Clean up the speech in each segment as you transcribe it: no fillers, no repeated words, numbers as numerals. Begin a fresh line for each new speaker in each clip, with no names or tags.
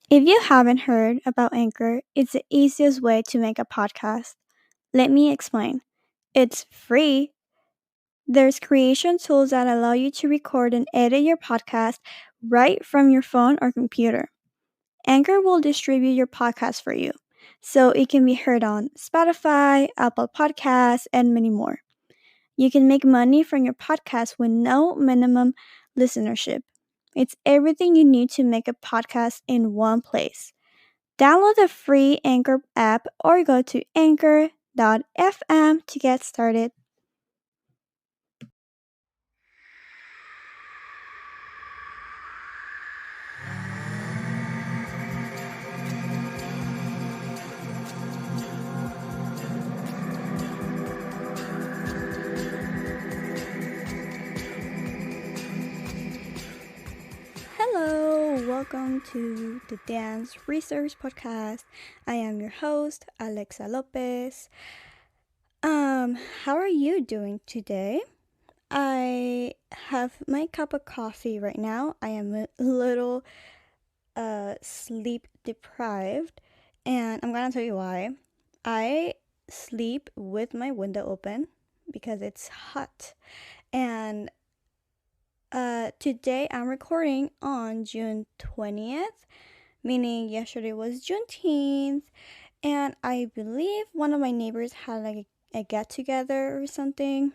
If you haven't heard about Anchor, it's the easiest way to make a podcast. Let me explain. It's free. There's creation tools that allow you to record and edit your podcast right from your phone or computer. Anchor will distribute your podcast for you, so it can be heard on Spotify, Apple Podcasts, and many more. You can make money from your podcast with no minimum listenership. It's everything you need to make a podcast in one place. Download the free Anchor app or go to anchor.fm to get started. Hello, welcome to the Dance Research Podcast. I am your host, Alexa Lopez. How are you doing today? I have my cup of coffee right now. I am a little sleep deprived, and I'm gonna tell you why. I sleep with my window open because it's hot, and today I'm recording on June 20th, meaning yesterday was Juneteenth, and I believe one of my neighbors had like a get together or something.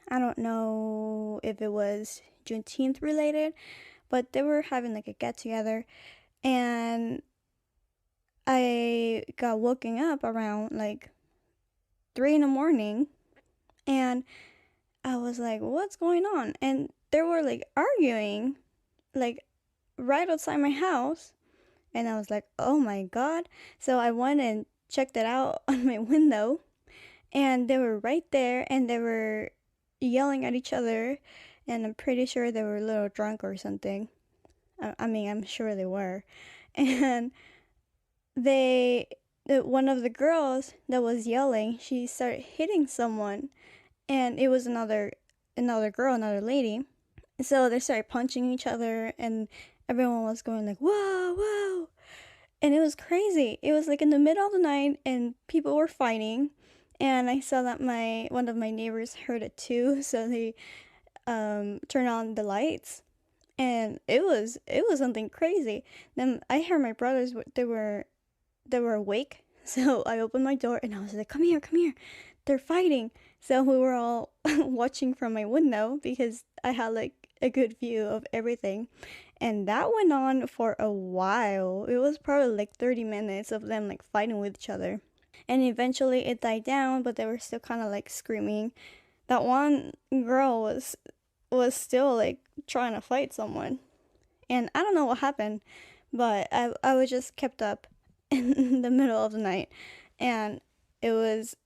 I don't know if it was Juneteenth related, but they were having like a get together, and I got woken up around like 3 in the morning, and I was like, what's going on? And they were like arguing like right outside my house, and I was like, oh my god. So I went and checked it out on my window, and they were right there, and they were yelling at each other, and I'm pretty sure they were a little drunk or something. I mean, I'm sure they were. And one of the girls that was yelling, she started hitting someone, and it was another girl, another lady. So they started punching each other, and everyone was going like, whoa, whoa. And it was crazy. It was like in the middle of the night, and people were fighting. And I saw that one of my neighbors heard it too, so they turned on the lights, and it was something crazy. Then I heard my brothers, they were awake, so I opened my door and I was like, come here, come here, they're fighting. So we were all watching from my window because I had like a good view of everything, and that went on for a while. It was probably like 30 minutes of them like fighting with each other, and eventually it died down, but they were still kind of like screaming. That one girl was still like trying to fight someone, and I don't know what happened, but I was just kept up in the middle of the night, and it was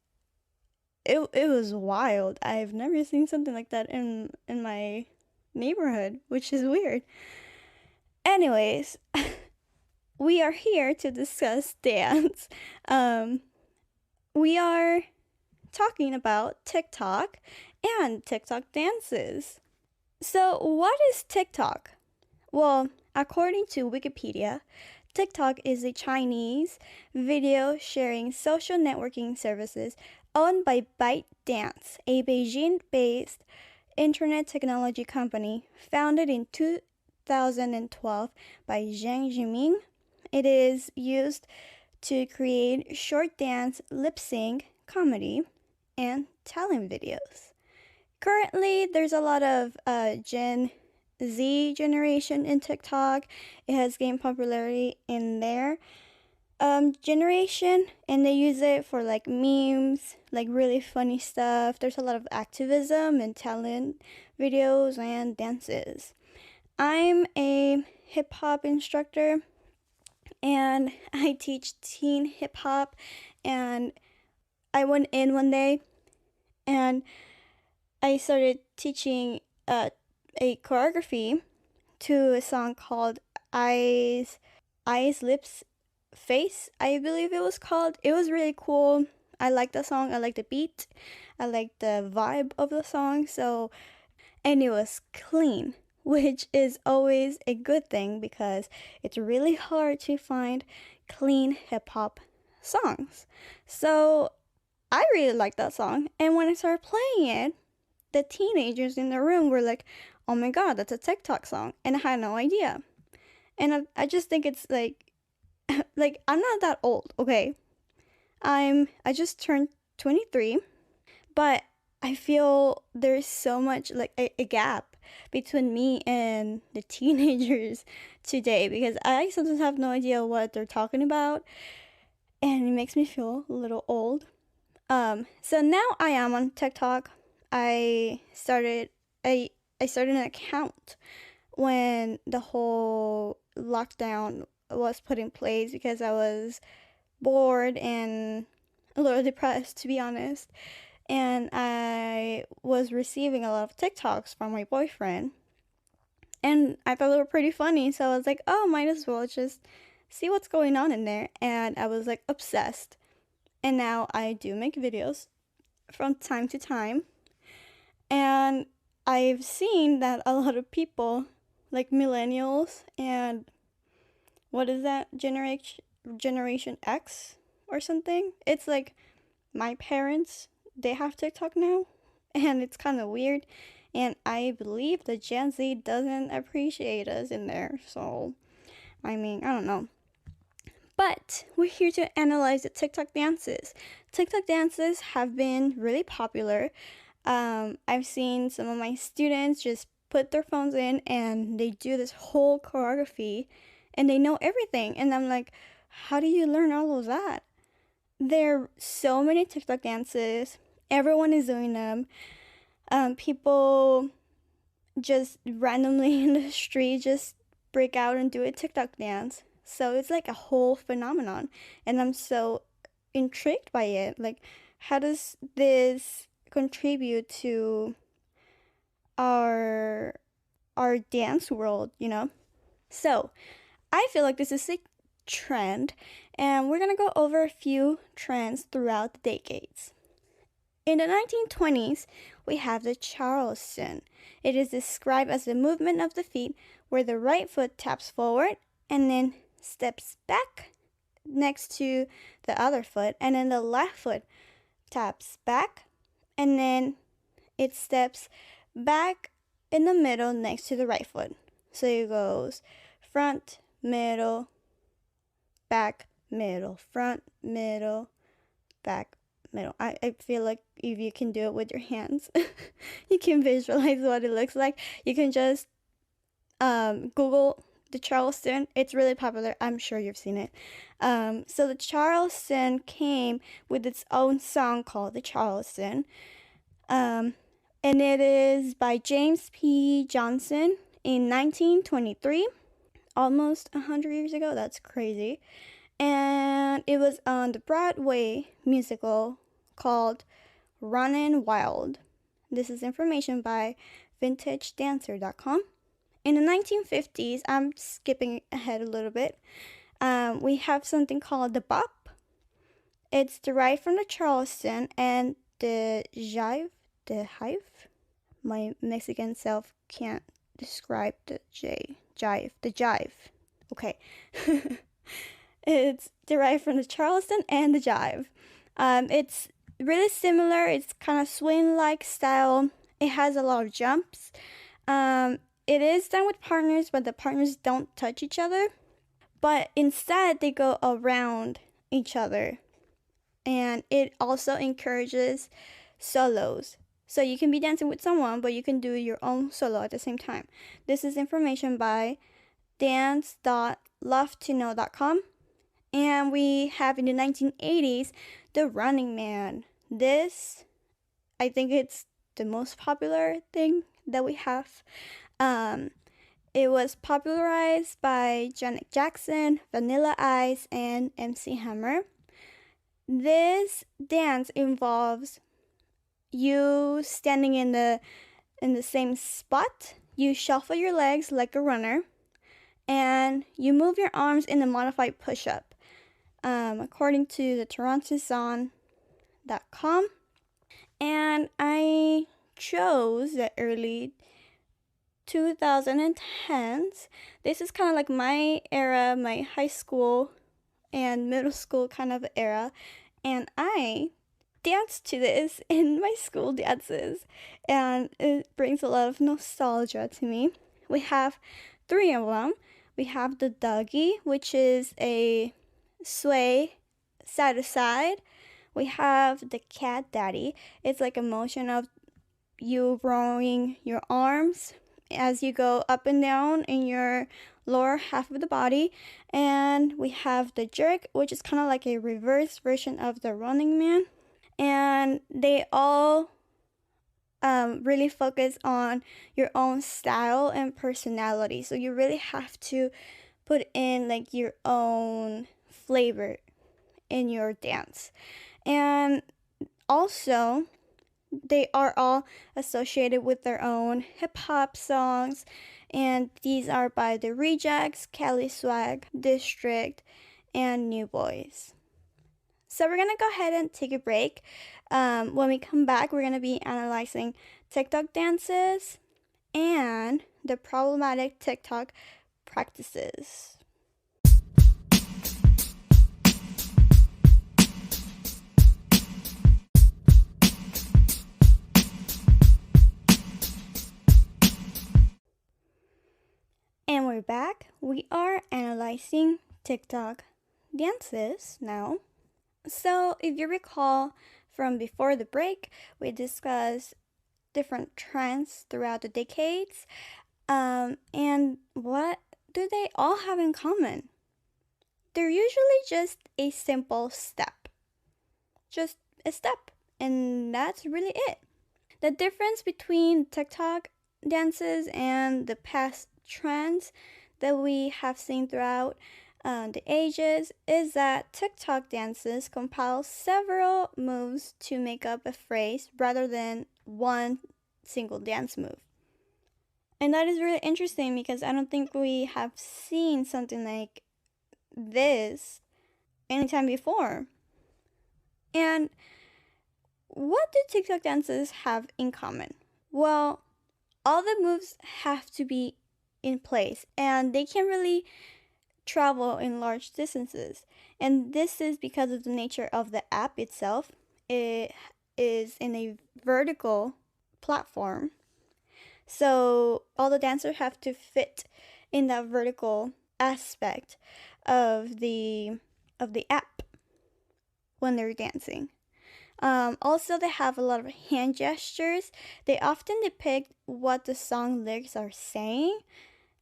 it was wild. I've never seen something like that in my neighborhood, which is weird. Anyways, we are here to discuss dance. Um, we are talking about TikTok and TikTok dances. So, what is TikTok? Well, according to Wikipedia, TikTok is a Chinese video sharing social networking services owned by ByteDance, a Beijing based internet technology company founded in 2012 by Zhang Jiming. It is used to create short dance, lip sync, comedy, and talent videos. Currently, there's a lot of Gen Z generation in TikTok. It has gained popularity in their generation, and they use it for like memes, like really funny stuff. There's a lot of activism and talent videos and dances. I'm a hip hop instructor, and I teach teen hip hop, and I went in one day and I started teaching a choreography to a song called Eyes, Lips, Face, I believe it was called. It was really cool. I like the song. I like the beat. I like the vibe of the song. So, and it was clean, which is always a good thing because it's really hard to find clean hip hop songs. So I really liked that song, and when I started playing it, the teenagers in the room were like, "Oh my god, that's a TikTok song," and I had no idea. And I just think it's like, like I'm not that old, okay? I just turned 23, but I feel there's so much like a gap between me and the teenagers today because I sometimes have no idea what they're talking about, and it makes me feel a little old. So now I am on TikTok. I started I started an account when the whole lockdown was put in place because I was bored and a little depressed, to be honest. And I was receiving a lot of TikToks from my boyfriend, and I thought they were pretty funny. So I was like, oh, might as well just see what's going on in there. And I was like obsessed. And now I do make videos from time to time. And I've seen that a lot of people, like millennials and what is that, Generation X or something? It's like my parents, they have TikTok now, and it's kind of weird. And I believe that Gen Z doesn't appreciate us in there. So, I mean, I don't know. But we're here to analyze the TikTok dances. TikTok dances have been really popular. I've seen some of my students just put their phones in and they do this whole choreography and they know everything. And I'm like, how do you learn all of that? There are so many TikTok dances. Everyone is doing them. People just randomly in the street just break out and do a TikTok dance. So it's like a whole phenomenon. And I'm so intrigued by it. Like, how does this contribute to our our dance world, you know? So I feel like this is a trend, and we're gonna go over a few trends throughout the decades. In the 1920s, we have the Charleston. It is described as the movement of the feet where the right foot taps forward and then steps back next to the other foot, and then the left foot taps back and then it steps back in the middle next to the right foot. So it goes front, middle, back, middle, front, middle, back, middle. I feel like if you can do it with your hands, you can visualize what it looks like. You can just Google the Charleston. It's really popular. I'm sure you've seen it. So the Charleston came with its own song called the Charleston. And it is by James P. Johnson in 1923, almost 100 years ago. That's crazy. And it was on the Broadway musical called Runnin' Wild. This is information by vintagedancer.com. In the 1950s, I'm skipping ahead a little bit, we have something called the bop. It's derived from the Charleston and the jive. My Mexican self can't describe the jive. The jive. Okay. It's derived from the Charleston and the jive. It's really similar. It's kind of swing-like style. It has a lot of jumps. It is done with partners, but the partners don't touch each other. But instead, they go around each other. And it also encourages solos. So you can be dancing with someone, but you can do your own solo at the same time. This is information by dance.lovetoknow.com. And we have in the 1980s, the Running Man. This, I think it's the most popular thing that we have. It was popularized by Janet Jackson, Vanilla Ice, and MC Hammer. This dance involves you standing in the same spot. You shuffle your legs like a runner, and you move your arms in a modified push-up. According to the TorontoSun.com, and I chose the early 2010s. This is kind of like my era, my high school and middle school kind of era. And I danced to this in my school dances. And it brings a lot of nostalgia to me. We have three of them. We have the Dougie, which is a sway side to side. We have the Cat Daddy. It's like a motion of you rolling your arms as you go up and down in your lower half of the body. And we have the Jerk, which is kind of like a reverse version of the Running Man. And they all really focus on your own style and personality. So you really have to put in like your own flavor in your dance. And also, they are all associated with their own hip-hop songs, and these are by The Rejects, Cali Swag, District, and New Boys. So we're gonna go ahead and take a break. When we come back, we're gonna be analyzing TikTok dances and the problematic TikTok practices. And we're back. We are analyzing TikTok dances now. So if you recall from before the break, we discussed different trends throughout the decades. And what do they all have in common? They're usually just a simple step. Just a step. And that's really it. The difference between TikTok dances and the past trends that we have seen throughout the ages is that TikTok dances compile several moves to make up a phrase rather than one single dance move. And that is really interesting because I don't think we have seen something like this anytime before. And what do TikTok dances have in common? Well, all the moves have to be in place and they can't really travel in large distances. And this is because of the nature of the app itself. It is in a vertical platform. So all the dancers have to fit in that vertical aspect of the app when they're dancing. Also, they have a lot of hand gestures. They often depict what the song lyrics are saying.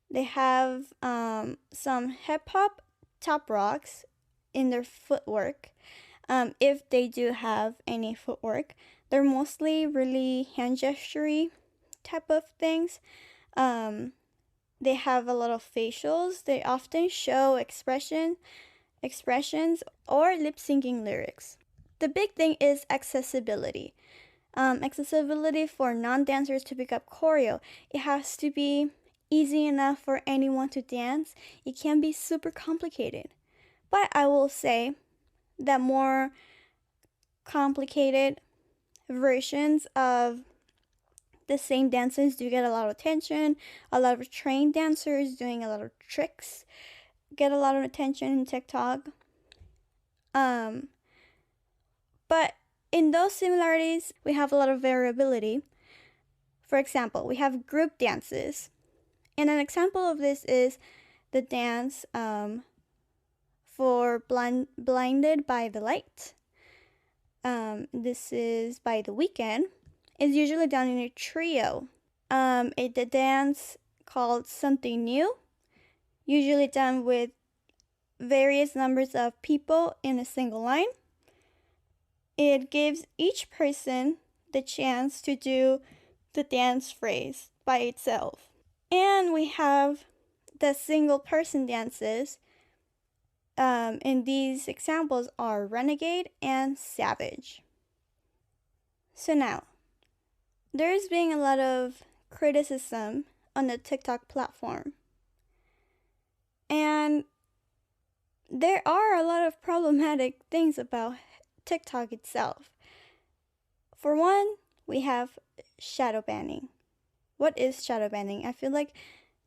They have some hip-hop top rocks in their footwork. If they do have any footwork, they're mostly really hand gesture-y type of things. They have a lot of facials. They often show expressions or lip-syncing lyrics. The big thing is accessibility. Accessibility for non-dancers to pick up choreo. It has to be easy enough for anyone to dance. It can be super complicated. But I will say that more complicated versions of the same dances do get a lot of attention. A lot of trained dancers doing a lot of tricks get a lot of attention in TikTok. But in those similarities, we have a lot of variability. For example, we have group dances. And an example of this is the dance for Blinded by the Light. This is by The Weeknd. It's usually done in a trio. The dance called Something New, usually done with various numbers of people in a single line. It gives each person the chance to do the dance phrase by itself. And we have the single person dances. And these examples are Renegade and Savage. So now, there's been a lot of criticism on the TikTok platform. And there are a lot of problematic things about TikTok itself. For one, we have shadow banning. What is shadow banning? I feel like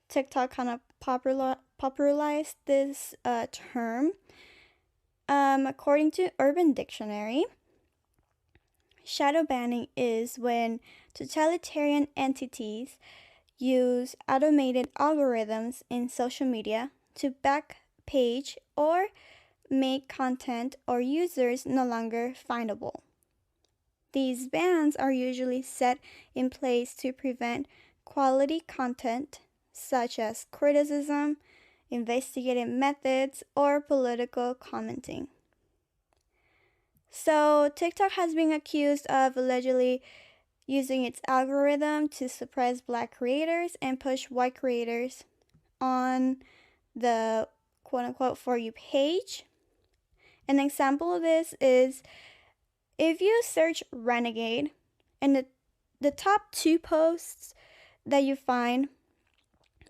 TikTok kind of popularized this term. According to Urban Dictionary, shadow banning is when totalitarian entities use automated algorithms in social media to back page or make content or users no longer findable. These bans are usually set in place to prevent quality content such as criticism, investigative methods, or political commenting. So, TikTok has been accused of allegedly using its algorithm to suppress black creators and push white creators on the quote unquote For You page. An example of this is if you search Renegade and the top 2 posts that you find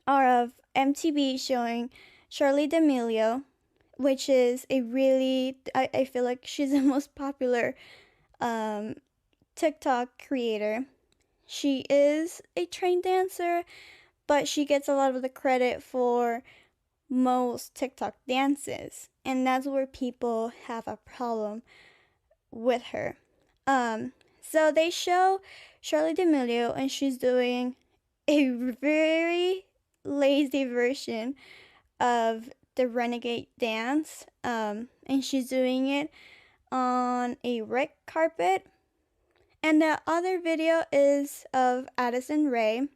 are of MTV showing Charli D'Amelio, which is a really, I feel like she's the most popular TikTok creator. She is a trained dancer, but she gets a lot of the credit for most TikTok dances, and that's where people have a problem with her. So they show Charli D'Amelio, and she's doing a very lazy version of the Renegade dance, and she's doing it on a red carpet. And the other video is of Addison Rae.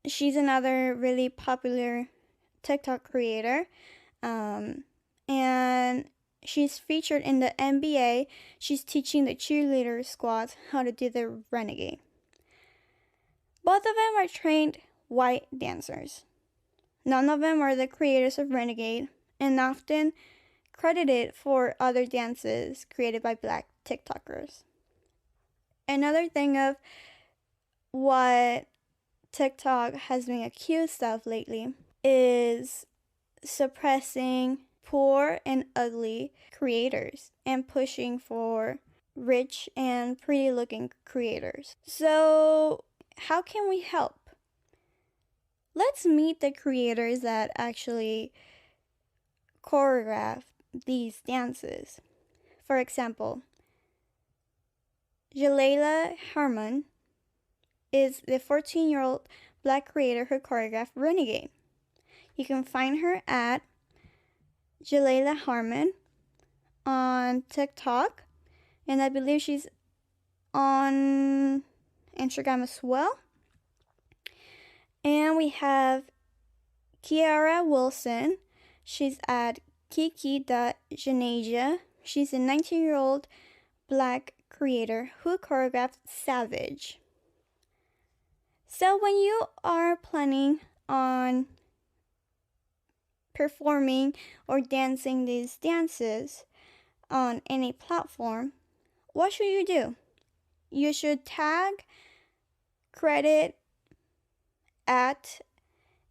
She's another really popular TikTok creator, and she's featured in the NBA. She's teaching the cheerleader squad how to do the Renegade. Both of them are trained white dancers. None of them are the creators of Renegade, and often credited for other dances created by black TikTokers. Another thing of what TikTok has been accused of lately is suppressing poor and ugly creators and pushing for rich and pretty looking creators. So, how can we help? Let's meet the creators that actually choreograph these dances. For example, Jalailah Harmon is the 14-year-old black creator who choreographed Renegade. You can find her at Jalailah Harmon on TikTok, and I believe she's on Instagram as well. And we have Kiara Wilson. She's at kiki.janasia. She's a 19-year-old black creator who choreographed Savage. So when you are planning on performing or dancing these dances on any platform, what should you do? You should tag, credit at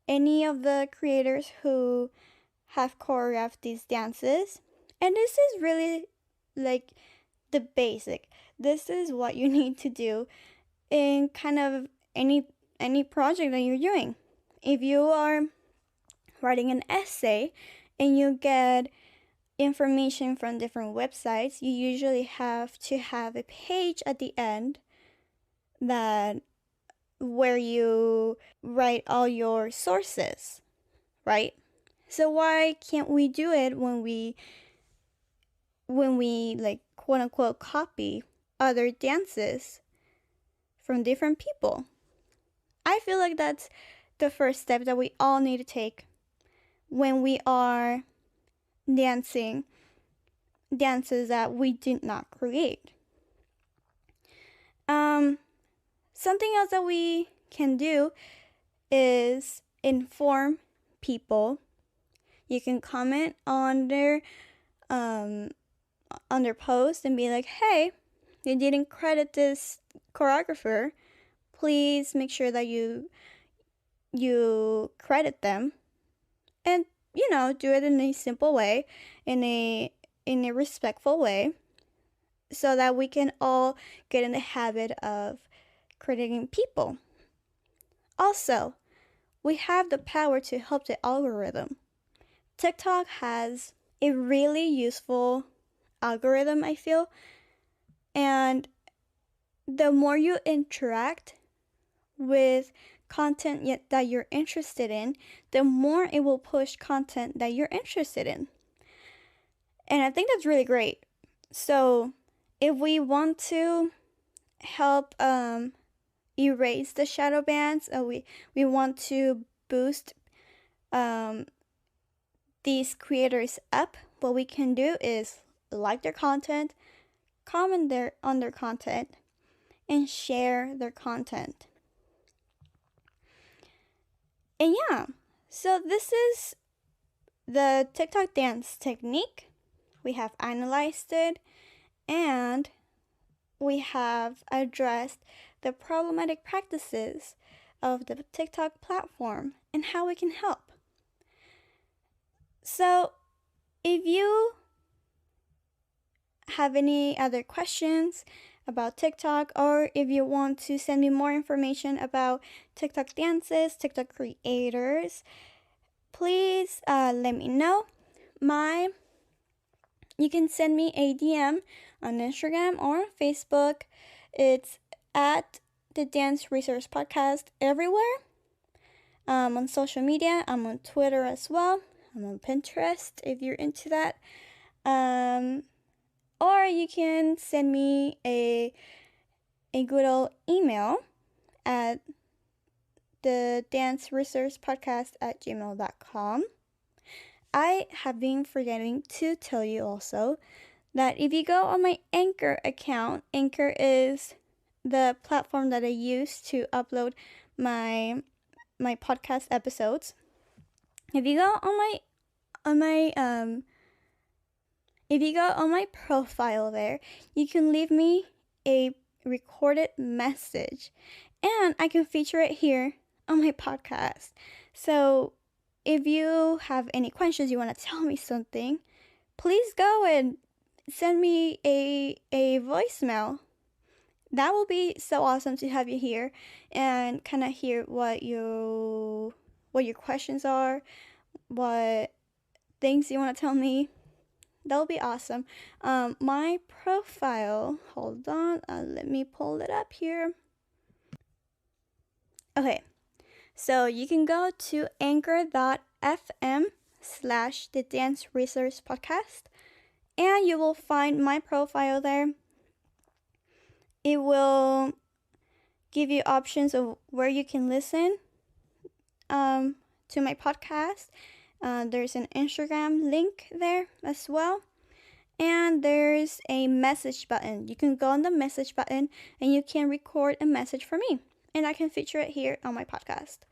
any of the creators who have choreographed these dances. And this is really like the basic. This is what you need to do in kind of any project that you're doing. If you are writing an essay and you get information from different websites, you usually have to have a page at the end that where you write all your sources, right? So why can't we do it when we like quote unquote copy other dances from different people? I feel like that's the first step that we all need to take when we are dancing dances that we did not create. Something else that we can do is inform people. You can comment on their post and be like, hey, you didn't credit this choreographer. Please make sure that you credit them, and do it in a simple way, in a respectful way, so that we can all get in the habit of crediting people. Also, we have the power to help the algorithm. TikTok has a really useful algorithm, I feel, and the more you interact with content that you're interested in, the more it will push content that you're interested in. And I think that's really great. So if we want to help erase the shadow bans, we want to boost these creators up, what we can do is like their content, comment on their content, and share their content. And yeah, so this is the TikTok dance technique. We have analyzed it, and we have addressed the problematic practices of the TikTok platform and how we can help. So if you have any other questions about TikTok, or if you want to send me more information about TikTok dances, TikTok creators, please let me know. You can send me a DM on Instagram or Facebook. It's at the Dance Resource Podcast everywhere. On social media, I'm on Twitter as well. I'm on Pinterest if you're into that. Or you can send me a good old email at the danceresourcepodcast@gmail.com. I have been forgetting to tell you also that if you go on my Anchor account, Anchor is the platform that I use to upload my podcast episodes. If you go on my profile there, you can leave me a recorded message, and I can feature it here on my podcast. So if you have any questions, you want to tell me something, please go and send me a voicemail. That will be so awesome to have you here and kind of hear what your questions are, what things you want to tell me. That'll be awesome. My profile, hold on, let me pull it up here. Okay, so you can go to anchor.fm/the Dance Resource Podcast, and you will find my profile there. It will give you options of where you can listen to my podcast. There's an Instagram link there as well. And there's a message button. You can go on the message button and you can record a message for me. And I can feature it here on my podcast.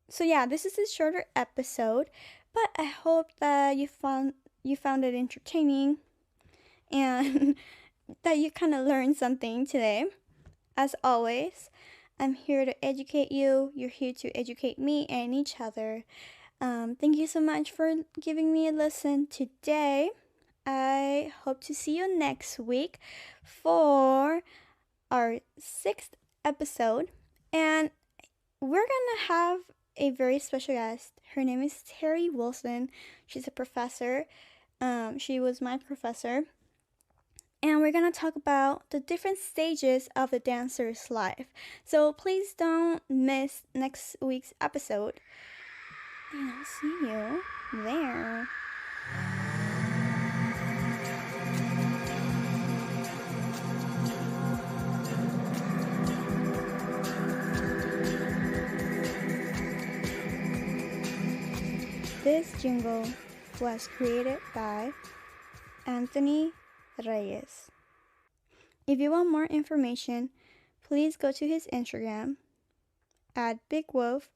So yeah, this is a shorter episode, but I hope that you found it entertaining and that you kind of learned something today. As always, I'm here to educate you. You're here to educate me and each other. Thank you so much for giving me a listen today. I hope to see you next week for our 6th episode. And we're gonna have a very special guest. Her name is Terry Wilson. She's a professor. She was my professor. And we're gonna talk about the different stages of the dancer's life. So please don't miss next week's episode. And I'll see you there. This jingle was created by Anthony Reyes. If you want more information, please go to his Instagram at BigWolf